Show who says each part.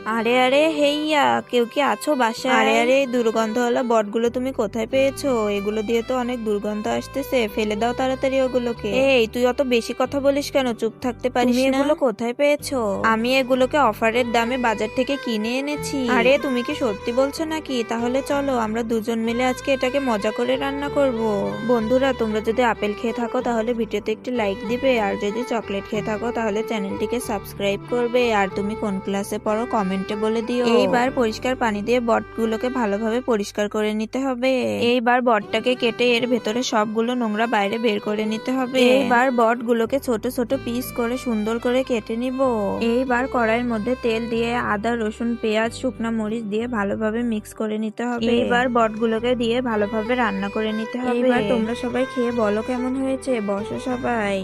Speaker 1: আরে আরে হেইয়া, কেউ কি আছো বাসায়? আরে আরে, এই দুর্গন্ধওয়ালা বটগুলো তুমি কোথায় পেয়েছো? এগুলো দিয়ে তো অনেক দুর্গন্ধ আসতেছে, ফেলে দাও তাড়াতাড়ি ওগুলোকে। এই তুই অত বেশি কথা বলিস কেন? চুপ থাকতে পারিস না? এগুলো কোথায় পেয়েছো? আমি এগুলোকে অফারের দামে বাজার থেকে কিনে এনেছি। আরে তুমি কি সত্যি বলছো নাকি? তাহলে চলো আমরা দুজন মিলে আজকে এটাকে মজা করে রান্না করব। বন্ধুরা, তোমরা যদি আপেল খেয়ে থাকো তাহলে ভিডিওতে একটি লাইক দিবে, আর যদি চকলেট খেয়ে থাকো তাহলে চ্যানেলটিকে সাবস্ক্রাইব করবে, আর তুমি কোন ক্লাসে পড়ো কমেন্টে বলে দিও। এইবার পরিষ্কার পানি দিয়ে বটগুলোকে ভালোভাবে পরিষ্কার করে নিতে হবে। এইবার বটটাকে কেটে এর ভেতরে সবগুলো নোংরা বাইরে বের করে নিতে হবে। এইবার বটগুলোকে ছোট ছোট পিস করে সুন্দর করে কেটে নিব। এইবার কড়াইয়ের মধ্যে তেল দিয়ে আদা রসুন পেঁয়াজ শুকনা মরিচ দিয়ে ভালোভাবে মিক্স করে নিতে হবে। এইবার বটগুলোকে দিয়ে ভালোভাবে রান্না করে নিতে হবে। এইবার তোমরা সবাই খেয়ে বলো কেমন হয়েছে। বসো সবাই।